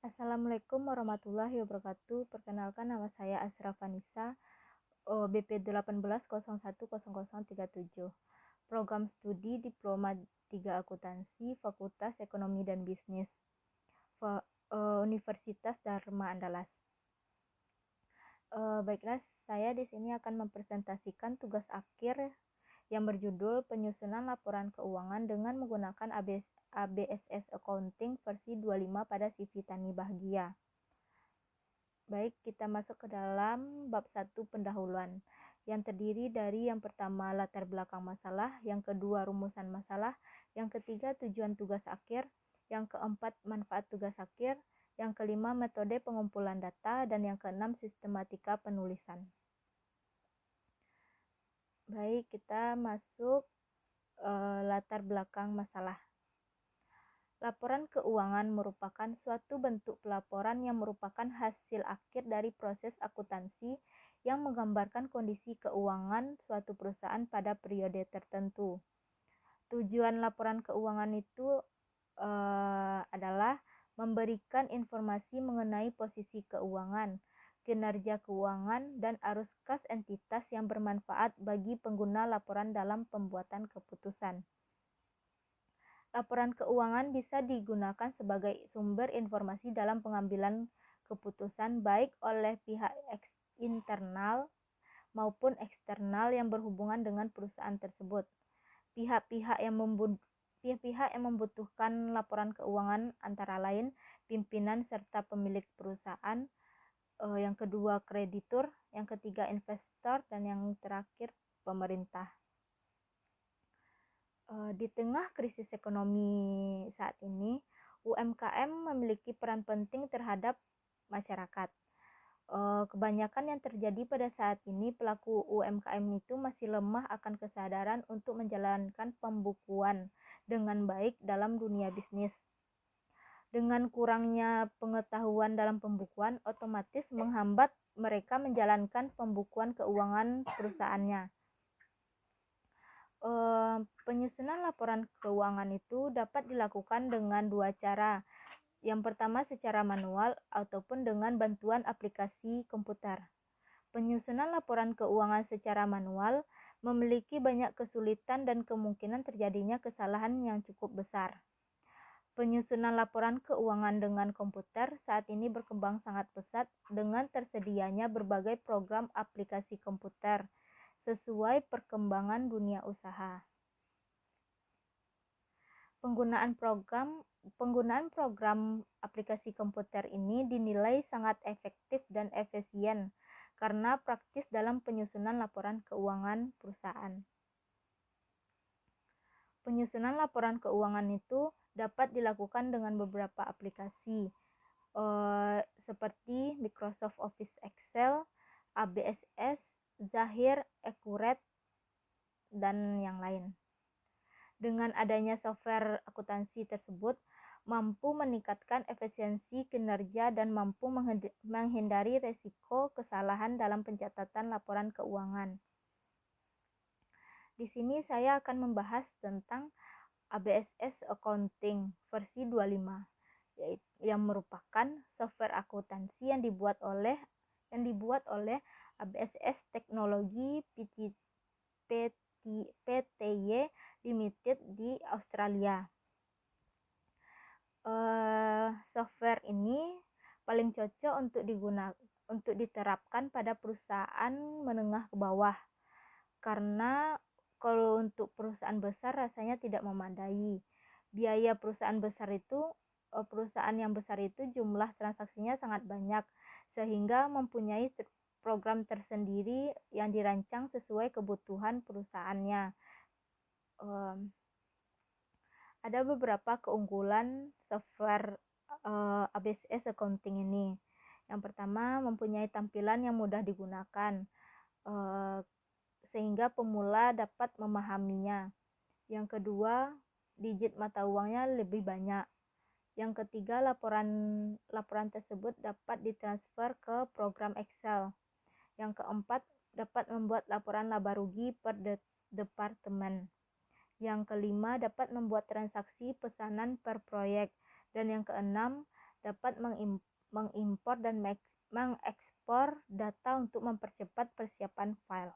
Assalamualaikum warahmatullahi wabarakatuh. Perkenalkan, nama saya Asrafa Nisa, BP 18010037. Program studi Diploma 3 Akuntansi, Fakultas Ekonomi dan Bisnis, Universitas Dharma Andalas. Baiklah, saya di sini akan mempresentasikan tugas akhir yang berjudul penyusunan laporan keuangan dengan menggunakan ABSS Accounting versi 25 pada CV Tani Bahagia. Baik, kita masuk ke dalam bab 1 pendahuluan yang terdiri dari yang pertama latar belakang masalah, yang kedua rumusan masalah, yang ketiga tujuan tugas akhir, yang keempat manfaat tugas akhir, yang kelima metode pengumpulan data, dan yang keenam sistematika penulisan. Baik, kita masuk latar belakang masalah. Laporan keuangan merupakan suatu bentuk pelaporan yang merupakan hasil akhir dari proses akuntansi yang menggambarkan kondisi keuangan suatu perusahaan pada periode tertentu. Tujuan laporan keuangan itu adalah memberikan informasi mengenai posisi keuangan, kinerja keuangan, dan arus kas entitas yang bermanfaat bagi pengguna laporan dalam pembuatan keputusan. Laporan keuangan bisa digunakan sebagai sumber informasi dalam pengambilan keputusan baik oleh pihak internal maupun eksternal yang berhubungan dengan perusahaan tersebut. Pihak-pihak yang membutuhkan laporan keuangan antara lain pimpinan serta pemilik perusahaan, yang kedua kreditur, yang ketiga investor, dan yang terakhir pemerintah. Di tengah krisis ekonomi saat ini, UMKM memiliki peran penting terhadap masyarakat. Kebanyakan yang terjadi pada saat ini, pelaku UMKM itu masih lemah akan kesadaran untuk menjalankan pembukuan dengan baik dalam dunia bisnis. Dengan kurangnya pengetahuan dalam pembukuan, otomatis menghambat mereka menjalankan pembukuan keuangan perusahaannya. Penyusunan laporan keuangan itu dapat dilakukan dengan dua cara. Yang pertama secara manual ataupun dengan bantuan aplikasi komputer. Penyusunan laporan keuangan secara manual memiliki banyak kesulitan dan kemungkinan terjadinya kesalahan yang cukup besar. Penyusunan laporan keuangan dengan komputer saat ini berkembang sangat pesat dengan tersedianya berbagai program aplikasi komputer sesuai perkembangan dunia usaha. Penggunaan program aplikasi komputer ini dinilai sangat efektif dan efisien karena praktis dalam penyusunan laporan keuangan perusahaan. Penyusunan laporan keuangan itu dapat dilakukan dengan beberapa aplikasi seperti Microsoft Office Excel, ABSS, Zahir, Accurate, dan yang lain. Dengan adanya software akuntansi tersebut, mampu meningkatkan efisiensi kinerja dan mampu menghindari resiko kesalahan dalam pencatatan laporan keuangan. Di sini saya akan membahas tentang ABSS Accounting versi 25, yang merupakan software akuntansi yang dibuat oleh ABSS Teknologi Pty Limited di Australia. Software ini paling cocok untuk diterapkan pada perusahaan menengah ke bawah, karena kalau untuk perusahaan besar rasanya tidak memadai. Biaya perusahaan yang besar itu jumlah transaksinya sangat banyak, sehingga mempunyai program tersendiri yang dirancang sesuai kebutuhan perusahaannya. Ada beberapa keunggulan software ABSS Accounting ini. Yang pertama, mempunyai tampilan yang mudah digunakan, sehingga pemula dapat memahaminya. Yang kedua, digit mata uangnya lebih banyak. Yang ketiga, laporan tersebut dapat ditransfer ke program Excel. Yang keempat, dapat membuat laporan laba rugi per departemen. Yang kelima, dapat membuat transaksi pesanan per proyek. Dan yang keenam, dapat mengimpor dan mengekspor data untuk mempercepat persiapan file.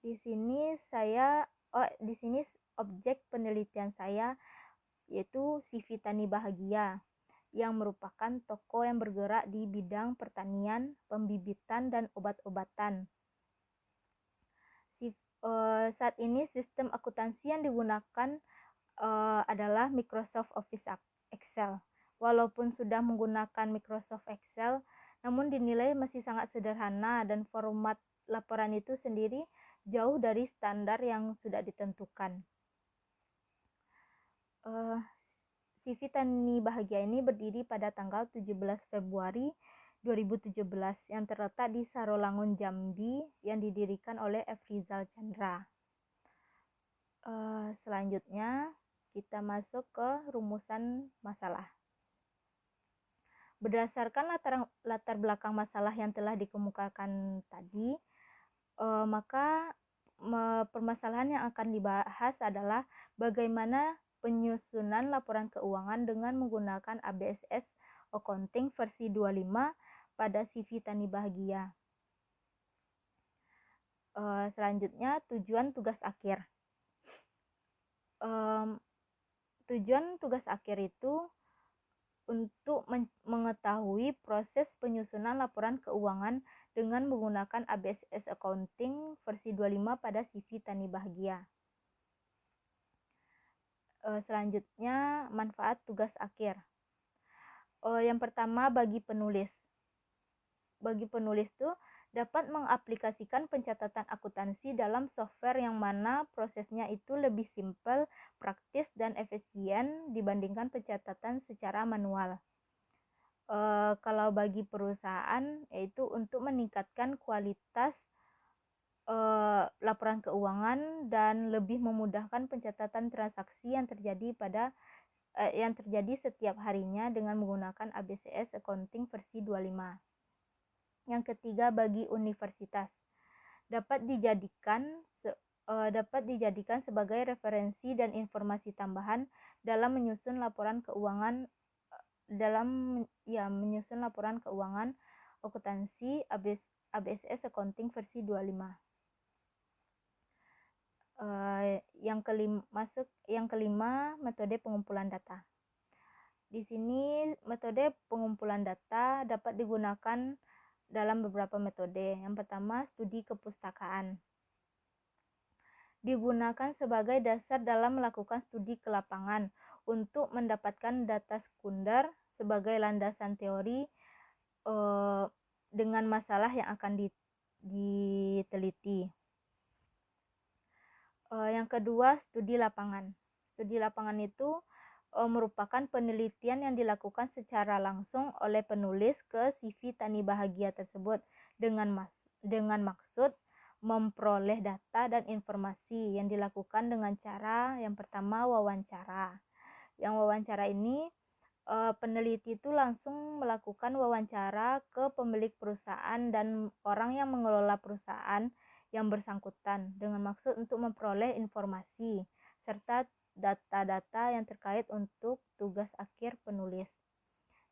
Di sini objek penelitian saya yaitu CV Tani Bahagia, yang merupakan toko yang bergerak di bidang pertanian, pembibitan, dan obat-obatan. Saat ini sistem akuntansi yang digunakan adalah Microsoft Office Excel. Walaupun sudah menggunakan Microsoft Excel, namun dinilai masih sangat sederhana dan format laporan itu sendiri jauh dari standar yang sudah ditentukan. CV Tani Bahagia ini berdiri pada tanggal 17 Februari 2017 yang terletak di Sarolangun, Jambi, yang didirikan oleh F. Rizal Chandra. Selanjutnya kita masuk ke rumusan masalah. Berdasarkan latar belakang masalah yang telah dikemukakan tadi, maka permasalahan yang akan dibahas adalah bagaimana penyusunan laporan keuangan dengan menggunakan ABSS Accounting versi 25 pada CV Tani Bahagia. Selanjutnya, tujuan tugas akhir. Tujuan tugas akhir itu untuk mengetahui proses penyusunan laporan keuangan dengan menggunakan ABSS Accounting versi 25 pada CV Tani Bahagia. Selanjutnya, manfaat tugas akhir. Yang pertama, bagi penulis. Bagi penulis itu dapat mengaplikasikan pencatatan akuntansi dalam software yang mana prosesnya itu lebih simpel, praktis, dan efisien dibandingkan pencatatan secara manual. Kalau bagi perusahaan, yaitu untuk meningkatkan kualitas laporan keuangan dan lebih memudahkan pencatatan transaksi yang terjadi setiap harinya dengan menggunakan ABCS Accounting versi 25. Yang ketiga, bagi universitas dapat dijadikan sebagai referensi dan informasi tambahan dalam menyusun laporan keuangan akuntansi ABSS Accounting versi 25. Yang kelima, metode pengumpulan data. Di sini metode pengumpulan data dapat digunakan dalam beberapa metode. Yang pertama, studi kepustakaan. Digunakan sebagai dasar dalam melakukan studi ke lapangan untuk mendapatkan data sekunder sebagai landasan teori dengan masalah yang akan diteliti. Yang kedua, studi lapangan. Studi lapangan itu merupakan penelitian yang dilakukan secara langsung oleh penulis ke CV Tani Bahagia tersebut dengan maksud memperoleh data dan informasi yang dilakukan dengan cara yang pertama, wawancara. Yang wawancara ini peneliti itu langsung melakukan wawancara ke pemilik perusahaan dan orang yang mengelola perusahaan yang bersangkutan dengan maksud untuk memperoleh informasi serta data-data yang terkait untuk tugas akhir penulis.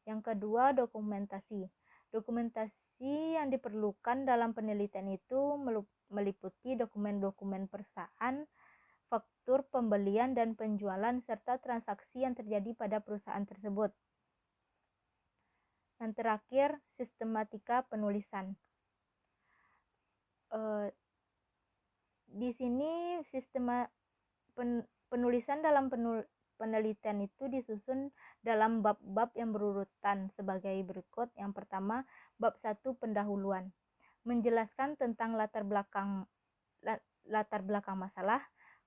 Yang kedua, dokumentasi. Dokumentasi yang diperlukan dalam penelitian itu meliputi dokumen-dokumen perusahaan, faktur pembelian dan penjualan, serta transaksi yang terjadi pada perusahaan tersebut. Dan terakhir, sistematika penulisan. Di sini penulisan dalam penelitian itu disusun dalam bab-bab yang berurutan sebagai berikut. Yang pertama, bab 1, pendahuluan. Menjelaskan tentang latar belakang masalah,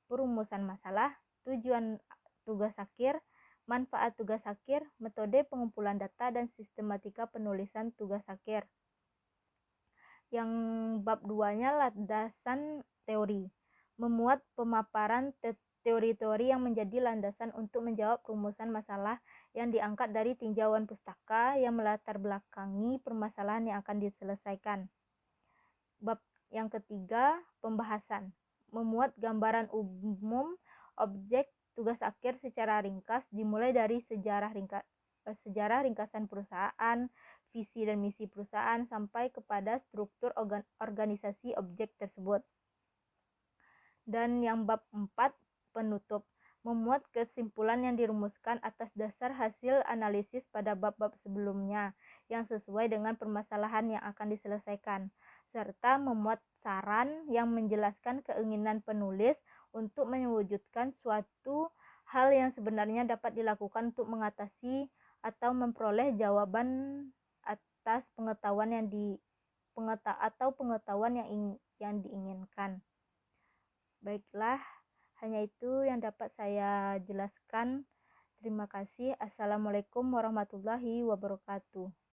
perumusan masalah, tujuan tugas akhir, manfaat tugas akhir, metode pengumpulan data, dan sistematika penulisan tugas akhir. Yang bab 2-nya landasan teori. Memuat pemaparan teori-teori yang menjadi landasan untuk menjawab rumusan masalah yang diangkat dari tinjauan pustaka yang melatar belakangi permasalahan yang akan diselesaikan. Bab yang ketiga, pembahasan. Memuat gambaran umum objek tugas akhir secara ringkas dimulai dari sejarah sejarah ringkasan perusahaan, visi dan misi perusahaan, sampai kepada struktur organisasi objek tersebut. Dan yang bab 4, penutup, memuat kesimpulan yang dirumuskan atas dasar hasil analisis pada bab-bab sebelumnya yang sesuai dengan permasalahan yang akan diselesaikan, serta memuat saran yang menjelaskan keinginan penulis untuk mewujudkan suatu hal yang sebenarnya dapat dilakukan untuk mengatasi atau memperoleh jawaban atas pengetahuan yang diinginkan. Baiklah, hanya itu yang dapat saya jelaskan. Terima kasih. Assalamualaikum warahmatullahi wabarakatuh.